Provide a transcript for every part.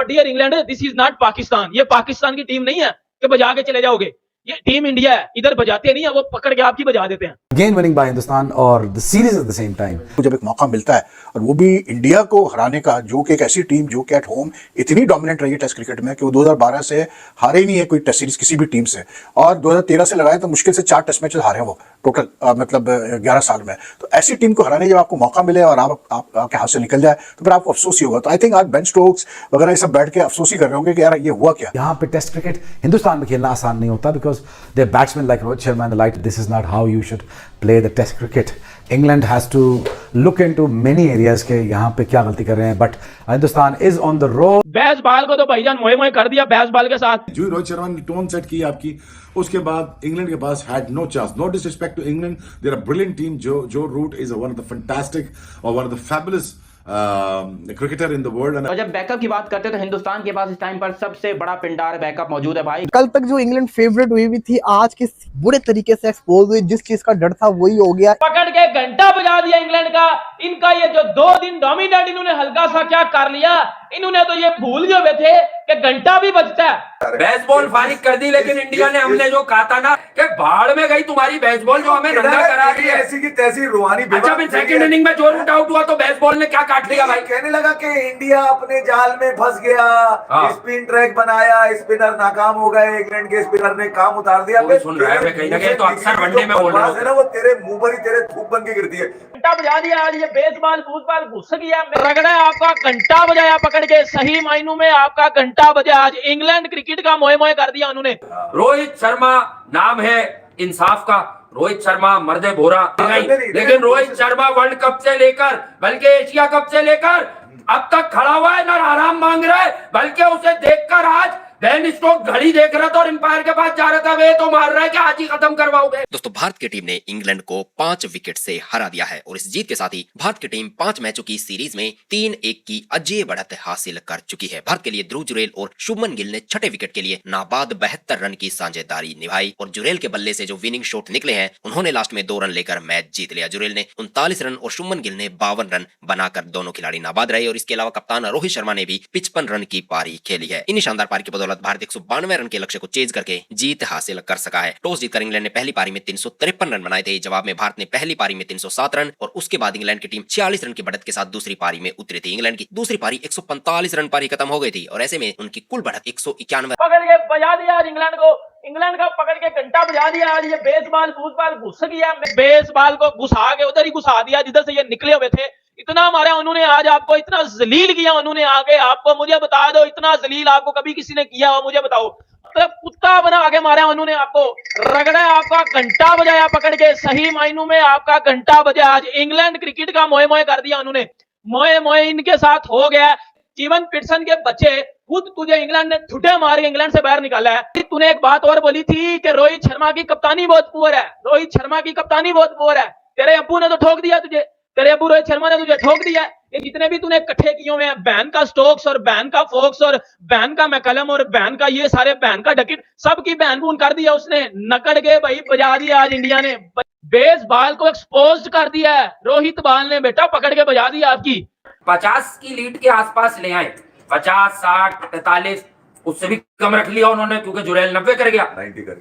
Dear England, this is not Pakistan. ये पाकिस्तान की team नहीं है कि बजा के चले जाओगे। ये टीम इंडिया है, इधर बजाते नहीं है, वो पकड़ के आपकी बजा देते हैं। Again winning by Hindustan और the series at the same time. जब एक मौका मिलता है और वो भी इंडिया को हराने का, जो कि एक ऐसी टीम जो कि एट होम इतनी डोमिनेंट रही है टेस्ट क्रिकेट में कि वो 2012 से हारे ही नहीं है कोई टेस्ट सीरीज किसी भी टीम से, और 2013 से लगाए तो मुश्किल से 4 टेस्ट मैचेस हारे हैं वो टोटल, मतलब 11 साल में। तो ऐसी टीम को हराने जब आपको मौका मिले और आपके हाथ से निकल जाए तो फिर आपको अफसोस ही होगा। तो आई थिंक आज बेन स्टोक्स वगैरह ये सब बैठ के अफसोस ही कर रहे होंगे कि यार ये हुआ क्या। यहाँ पे टेस्ट क्रिकेट हिंदुस्तान में खेलना आसान नहीं होता because they batsman like Rohit Sharma and like this is not how you should play the test cricket. England has to look into many areas के यहाँ पे क्या गलती कर रहे हैं, but Hindustan is on the road. बैस बाल को तो भाईजान मोए मोए कर दिया बैस बाल के साथ। जो रोहित शर्मा ने टोन सेट की आपकी, उसके बाद इंग्लैंड के पास had no chance. No disrespect to England, there are brilliant team. Joe Root is one of the fantastic और one of the fabulous cricketer in the world. और जब बैकअप की बात करते हैं तो हिंदुस्तान के पास इस टाइम पर सबसे बड़ा पिंडार बैकअप मौजूद है भाई। कल तक जो इंग्लैंड फेवरेट हुई हुई थी आज किस बुरे तरीके से एक्सपोज हुई, जिस चीज का डर था वही हो गया। पकड़ के घंटा बजा दिया इंग्लैंड का। इनका ये जो 2 दिन डोमिनेट इन्होंने हल्का सा क्या कर लिया, इन्होंने तो ये भूल गए हुए थे कि घंटा भी बजता है। बेसबॉल फारिग कर दी, लेकिन इंडिया ने, हमने जो कहा था ना कि भाड़ में गई तुम्हारी बेसबॉल जो हमें नंगा करा दी है। ऐसी की तैसी रूहानी। अच्छा फिर सेकंड इनिंग में जो रूट आउट हुआ तो बेसबॉल ने क्या काट दिया भाई। कहने लगा कि इंडिया अपने जाल में फंस गया, स्पिन ट्रैक बनाया, स्पिनर नाकाम हो गए, इंग्लैंड के स्पिनर ने काम उतार दिया। सुन रहा है कहीं ना कहीं, तो अक्सर वनडे में बोल रहा हूं ना, वो तेरे मुंह पर ही तेरे थूक बन के गिरती है। घंटा बजा दिया आज, ये बेसबॉल फुटबॉल घुस गया। रगड़ा आपका घंटा बजाया पकड़ के, सही मायनों में आपका घंटा बजा। आज इंग्लैंड क्रिकेट का मोए मोए कर दिया उन्होंने। रोहित शर्मा नाम है इंसाफ का, रोहित शर्मा मर्दे भोरा नहीं, लेकिन रोहित शर्मा वर्ल्ड कप से लेकर बल्कि एशिया कप से लेकर अब तक खड़ा हुआ है ना, आराम मांग रहा है, बल्कि उसे देखकर आज बेन स्टोक घड़ी देख रहा था और अंपायर के पास जा रहा था, वे तो मार रहा है कि आज ही खत्म करवाओगे। दोस्तों, भारत की टीम ने इंग्लैंड को 5 विकेट से हरा दिया है और इस जीत के साथ ही भारत की टीम 5 मैचों की सीरीज में 3-1 की अजेय बढ़त हासिल कर चुकी है। भारत के लिए ध्रुव जुरेल और शुभमन गिल ने छठे विकेट के लिए नाबाद 72 रन की साझेदारी निभाई और जुरेल के बल्ले से जो विनिंग शॉट निकले हैं उन्होंने लास्ट में 2 रन लेकर मैच जीत लिया। जुरेल ने 39 रन और शुभमन गिल ने 52 रन बनाकर दोनों खिलाड़ी नाबाद रहे और इसके अलावा कप्तान रोहित शर्मा ने भी 55 रन की पारी खेली है। इन्हीं शानदार पारी की बदौलत भारत 192 रन के लक्ष्य को चेज करके जीत हासिल कर सका है। टॉस जीतकर इंग्लैंड ने पहली पारी में 353 रन बनाए थे। जवाब में भारत ने पहली पारी में 307 रन और उसके बाद इंग्लैंड की टीम 46 रन की बढ़त के साथ दूसरी पारी में उतरी थी। इंग्लैंड की दूसरी पारी 145 रन पर ही खत्म हो गई थी और ऐसे में उनकी कुल बढ़त 191 पकड़ के बजा दिया आज इंग्लैंड को। इंग्लैंड का पकड़ के घंटा बजा दिया आज, ये बेसबॉल फुटबॉल घुस गया। बेसबॉल को घुसा के उधर ही घुसा दिया जिधर से ये निकले हुए थे। इतना मारा उन्होंने आज आपको, इतना जलील किया उन्होंने आगे आपको। मुझे बता दो, इतना जलील आपको कभी किसी ने किया हो मुझे बताओ। तो कुत्ता बना आगे मारा उन्होंने आपको। रगड़ा आपका घंटा बजाया पकड़ के, सही मायनों में आपका घंटा बजा। आज इंग्लैंड क्रिकेट का मोए मोए कर दिया उन्होंने। मोए मोए इनके साथ हो गया। स्टीवन पिटसन के बच्चे, खुद तुझे इंग्लैंड ने ठुटे मार के इंग्लैंड से बाहर निकाला है। तूने एक बात और बोली थी कि रोहित शर्मा की कप्तानी बहुत पुअर है, रोहित शर्मा की कप्तानी बहुत पुअर है। तेरे अब्बू ने तो ठोक दिया तुझे, तेरे अब्बू रोहित शर्मा ने तुझे ठोक दिया। ये जितने भी तूने इकट्ठे किए हुए हैं, बैन का स्टोक्स और बैन का फोक्स और बैन का मैकलम और बैन का ये सारे बैन का डकिट, सबकी बैन बून कर दिया उसने। नकड़ के भाई बजा दिया आज इंडिया ने। बेसबॉल को एक्सपोज कर दिया है रोहित बाल ने, बेटा पकड़ के बजा दिया आपकी। 50 की लीड के आसपास ले आए, 50, 60, 43, उससे भी कम रख लिया उन्होंने क्योंकि जुरेल 90 कर गया।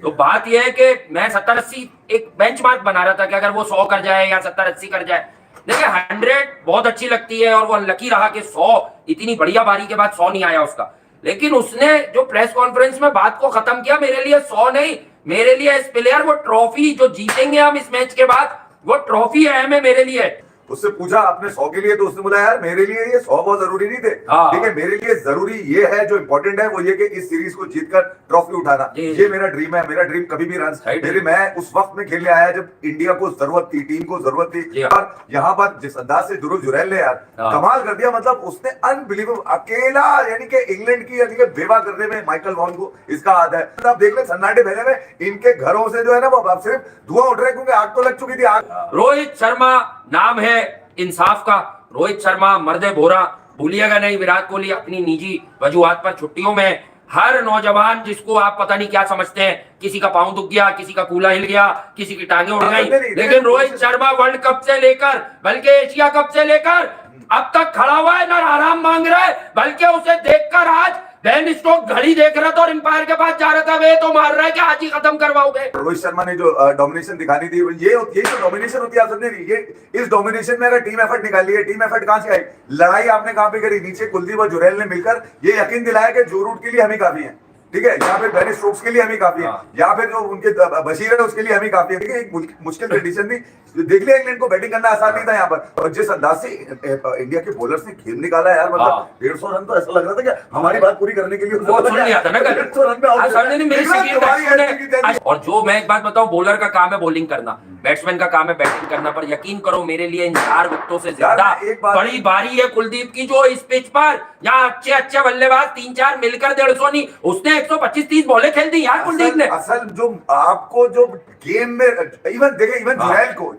तो बात यह है कि मैं 70-80 एक बेंचमार्क बना रहा था कि अगर वो 100 कर जाए या 70-80 कर जाए। देखिए 100 बहुत अच्छी लगती है और वो लकी रहा कि 100 इतनी बढ़िया बारी के बाद 100 नहीं आया उसका। लेकिन उसने जो प्रेस कॉन्फ्रेंस में बात को खत्म किया, मेरे लिए 100 नहीं, मेरे लिए इस प्लेयर वो ट्रॉफी जो जीतेंगे हम इस मैच के बाद, वो ट्रॉफी अहम है मेरे लिए। उससे पूछा आपने 100 के लिए, तो उसने बोला यार मेरे लिए ये 100 बहुत जरूरी नहीं थे। ठीक है, मेरे लिए जरूरी ये है, जो इंपॉर्टेंट है वो ये कि इस सीरीज को जीतकर ट्रॉफी उठाना, ये मेरा ड्रीम है। मेरा ड्रीम कभी भी रन मैं उस वक्त में खेलने आया जब इंडिया को जरूरत थी, टीम को जरूरत थी। और यहाँ पर जिस अंदाज से ध्रुव जुरैल ने यार कमाल कर दिया, मतलब उसने अनबिलीवेबल अकेला, यानी कि इंग्लैंड की यानी कि बेवा करने में माइकल वॉन को इसका हाथ है। आप देख ले सन्नाटे फैले में इनके घरों से जो है ना वो अब सिर्फ धुआं उठ रहा है क्योंकि आग तो लग चुकी थी। आग। रोहित शर्मा नाम है इंसाफ का, रोहित शर्मा मर्दे भोरा, भूलिएगा नहीं। विराट कोहली अपनी निजी वजूहात पर छुट्टियों में, हर नौजवान जिसको आप पता नहीं क्या समझते हैं किसी का पाँव दुख गया, किसी का कूला हिल गया, किसी की टांगे उड़ गई, नहीं, लेकिन रोहित शर्मा वर्ल्ड कप से लेकर बल्कि एशिया कप से लेकर अब तक खड़ा हुआ है, ना आराम मांग रहा है, बल्कि उसे देखकर आज बेन स्टोक्स घड़ी देख रहा था और एम्पायर के पास जा रहा था, वे तो मार रहा है कि आज ही खत्म करवाओगे। रोहित शर्मा ने जो डोमिनेशन दिखानी थी, यही तो डोमिनेशन होती है, आप समझे नहीं? ये इस डोमिनेशन में अगर टीम एफर्ट निकाली है, टीम एफर्ट कहां से आई? लड़ाई आपने कहां पे करी? नीचे कुलदीप और जुरैल ने मिलकर ये यकीन दिलाया कि जो रूट के लिए हम ही काफी है, ठीक है, या फिर बेन स्टोक्स के लिए हम ही काफी है, या फिर जो उनके बशीर है उसके लिए हम ही काफी है। ठीक है, एक मुश्किल कंडीशन थी, देख लिया इंग्लैंड को बैटिंग करना आसान नहीं था यहाँ पर, और जिस अंदाज से इंडिया के बॉलर्स ने खेल निकाला यार, मतलब 150 रन तो ऐसा लग रहा था कि हमारी बात पूरी करने के लिए वो सुन लिया था ना कल। 150 रन में और जो मैं एक बात बताऊं, बॉलर का काम है बॉलिंग करना, बैट्समैन का काम है बैटिंग करना, पर यकीन करो मेरे लिए इन 4 विकेटों से ज्यादा बड़ी बारी है कुलदीप की, जो इस पिच पर यहाँ अच्छे बल्लेबाज 3-4 मिलकर 150 नहीं, उसने 125-30 बॉलें खेल दी यार कुलदीप ने। असल जो आपको जो गेम में इवन जुरैल को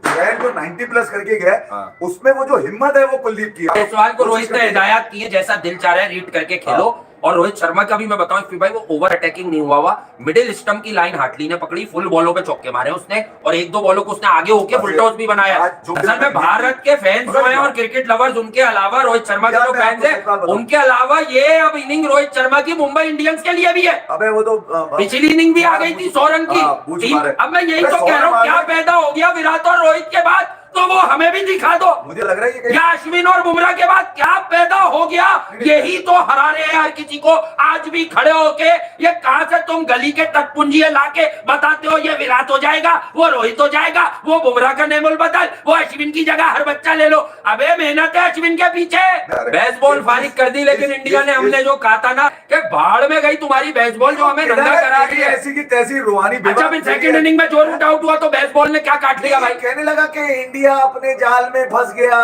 90 प्लस करके गया, उसमें वो जो हिम्मत है वो कुलदीप की। जायसवाल को रोहित ने हिदायत की है, जैसा दिल चाह रहा है रीड करके खेलो। और रोहित शर्मा का भी मैं बताऊं भाई, वो ओवर अटैकिंग नहीं हुआ, मिडिल स्टंप की लाइन हार्टली ने पकड़ी, फुल बॉलों पे चौके मारे उसने, और 1-2 बॉलों को उसने आगे होके फुल टॉस भी बनाया। असल में भारत के फैंस जो हैं और क्रिकेट लवर्स, उनके अलावा रोहित शर्मा के जो फैंस हैं, उनके अलावा ये अब इनिंग रोहित शर्मा की मुंबई इंडियंस के लिए भी है। अबे वो तो पिछली इनिंग भी आ गई थी 100 रन की। अब मैं यही तो कह रहा हूँ, क्या पैदा हो गया विराट और रोहित के बाद, तो वो हमें भी दिखा दो। मुझे लग रहा है कि या अश्विन और बुमराह के बाद क्या पैदा हो गया, यही तो हरा रहे हैं हर किसी को। आज भी खड़े होके ये कहां से तुम गली के तटपुंजिए लाके बताते हो ये विराट हो जाएगा, वो रोहित हो जाएगा, वो बुमराह का नेमुल बदल, वो अश्विन की जगह हर बच्चा ले लो। अबे मेहनत है अश्विन के पीछे। बेसबॉल फारिग कर दी, लेकिन इंडिया ने, हमने जो कहा था ना कि भाड़ में गई तुम्हारी बेसबॉल, जो हमें नंगा करा दी है ऐसी की तैसी रूहानी। अच्छा, फिर सेकंड इनिंग में जो रूट आउट हुआ तो बेसबॉल ने क्या काट लिया भाई? कहने लगा कि इंडिया अपने जाल में फंस गया,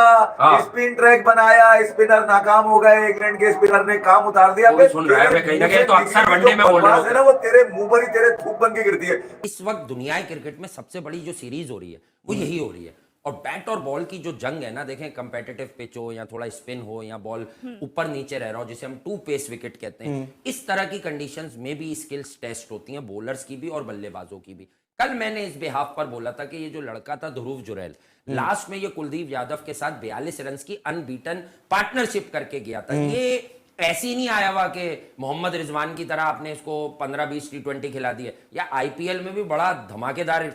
स्पिन ट्रैक बनाया, स्पिनर नाकाम हो गए, इंग्लैंड के स्पिनर ने काम उतार दिया। सुन रहा है कहीं ना कहीं, तो अक्सर वनडे में बोल रहा है ना, वो तेरे मुंह पर ही तेरे थूक बन के गिरती है। इस वक्त दुनिया क्रिकेट में सबसे बड़ी जो सीरीज हो रही है वो यही हो रही है, और बैट और बॉल की जो जंग है ना, देखें कंपेटिटिव पिच हो या थोड़ा स्पिन हो या बॉल ऊपर नीचे रह रहा हो, जिसे हम 2 पेस विकेट कहते हैं, इस तरह की कंडीशंस में भी स्किल्स टेस्ट होती हैं, बॉलर्स की भी और बल्लेबाजों की भी। कल मैंने इस बिहाफ पर बोला था कि ये जो लड़का था ध्रुव जुरैल, लास्ट में ये कुलदीप यादव के साथ 42 रन की अनबीटन पार्टनरशिप करके गया था। ये ऐसी नहीं आया हुआ कि मोहम्मद रिजवान की तरह आपने इसको 15-20 T20 खिला दिए, या आईपीएल में भी बड़ा धमाकेदार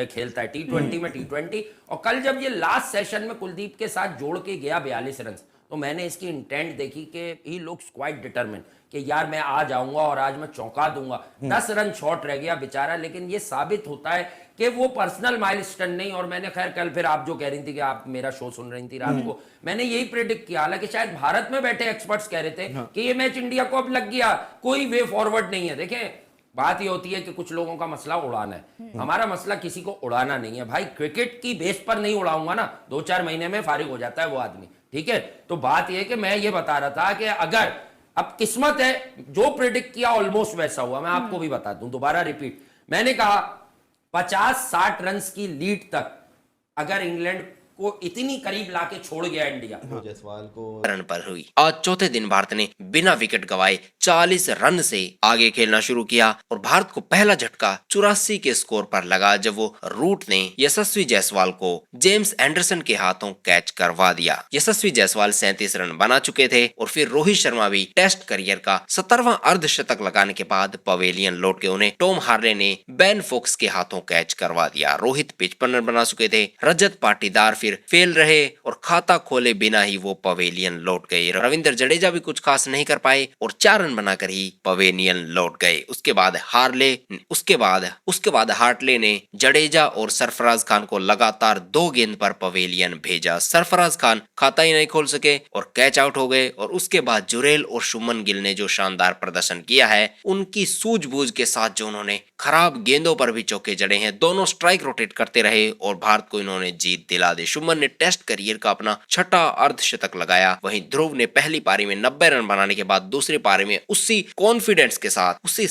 खेलता है, T20 में T20। और कल जब ये लास्ट सेशन में कुलदीप के साथ जोड़ के गया 42 रन, तो मैंने इसकी इंटेंट देखी कि ही लुक्स क्वाइट डिटरमिन्ड कि यार मैं आ जाऊंगा और आज मैं चौंका दूंगा। 10 रन शॉर्ट रह गया बेचारा, लेकिन ये साबित होता है कि वो पर्सनल माइलस्टोन नहीं। और मैंने खैर कल फिर आप जो कह रही थी कि आप मेरा शो सुन रही थी रात को, मैंने यही प्रेडिक्ट किया, हालांकि शायद भारत में बैठे एक्सपर्ट्स कह रहे थे कि ये मैच इंडिया को अब लग गया, कोई वे फॉरवर्ड नहीं है। देखें, बात ये होती है कि कुछ लोगों का मसला उड़ाना है, हमारा मसला किसी को उड़ाना नहीं है भाई। क्रिकेट की बेस पर नहीं उड़ाऊंगा ना, 2-4 महीने में फारिग हो जाता है वो आदमी, ठीक है। तो बात यह है कि मैं ये बता रहा था कि अगर अब किस्मत है, जो प्रेडिक्ट किया ऑलमोस्ट वैसा हुआ। मैं आपको भी बता दूं, दोबारा रिपीट, मैंने कहा 50-60 रन की लीड तक अगर इंग्लैंड को इतनी करीब लाके छोड़ गया इंडिया, जायसवाल को रन पर हुई। आज चौथे दिन भारत ने बिना विकेट गवाए 40 रन से आगे खेलना शुरू किया, और भारत को पहला झटका 84 के स्कोर पर लगा जब वो रूट ने यशस्वी जायसवाल को जेम्स एंडरसन के हाथों कैच करवा दिया। यशस्वी जायसवाल 37 रन बना चुके थे, और फिर रोहित शर्मा भी टेस्ट करियर का 17वां अर्धशतक लगाने के बाद पवेलियन लौट के उन्हें टॉम हार्ले ने बेन फोक्स के हाथों कैच करवा दिया। रोहित 55 रन बना चुके थे, रजत पाटीदार फिर फेल रहे और खाता खोले बिना ही वो पवेलियन लौट गए। रविंद्र जडेजा भी कुछ खास नहीं कर पाए और 4 रन बनाकर ही पवेलियन लौट गए। उसके बाद हार्टले ने जडेजा और सरफराज खान को लगातार 2 गेंद पर पवेलियन भेजा। सरफराज खान खाता ही नहीं खोल सके और कैच आउट हो गए। और उसके बाद जुरैल और शुभमन गिल ने जो शानदार प्रदर्शन किया है, उनकी सूझबूझ के साथ जो उन्होंने खराब गेंदों पर भी चौके जड़े हैं, दोनों स्ट्राइक रोटेट करते रहे और भारत को इन्होंने जीत दिला दी। शुभमन ने टेस्ट करियर का अपना छठा अर्धशतक लगाया। वहीं ध्रुव ने पहली पारी में 90 रन बनाने के बाद दूसरी पारी में उसी कॉन्फिडेंस के साथ, उसी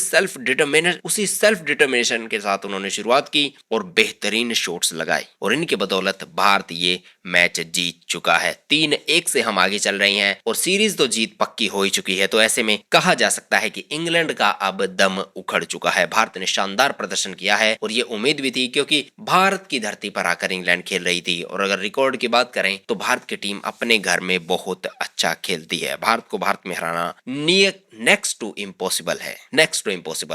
सेल्फ डिटर्मिनेशन के साथ उन्होंने शुरुआत की और बेहतरीन शॉट्स लगाए और इनके बदौलत भारत ये मैच जीत चुका है। 3-1 से हम आगे चल रहे हैं और सीरीज तो जीत पक्की हो ही चुकी है। तो ऐसे में कहा जा सकता है कि इंग्लैंड का अब दम उखड़ चुका है। भारत ने शानदार प्रदर्शन किया है और ये उम्मीद भी थी, क्योंकि भारत की धरती पर आकर इंग्लैंड खेल रही थी। और अगर रिकॉर्ड की बात करें तो भारत की टीम अपने घर में बहुत अच्छा खेलती है। भारत को भारत में हराना नेक्स्ट टू इम्पॉसिबल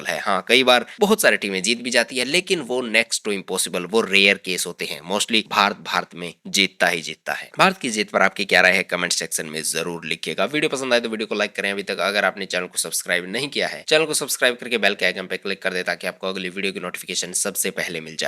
है। हाँ, कई बार बहुत सारी टीमें जीत भी जाती है, लेकिन वो नेक्स्ट टू इम्पॉसिबल, वो रेयर केस होते हैं। मोस्टली भारत में जीतता ही जीतता है। भारत की जीत पर आपकी क्या राय है कमेंट सेक्शन में जरूर लिखिएगा। वीडियो पसंद आए तो वीडियो को लाइक करें। अभी तक अगर आपने चैनल को सब्सक्राइब नहीं किया है, चैनल को सब्सक्राइब करके बेल के आइकन पर क्लिक कर दे ताकि आपको अगली वीडियो की नोटिफिकेशन सबसे पहले मिल जाए।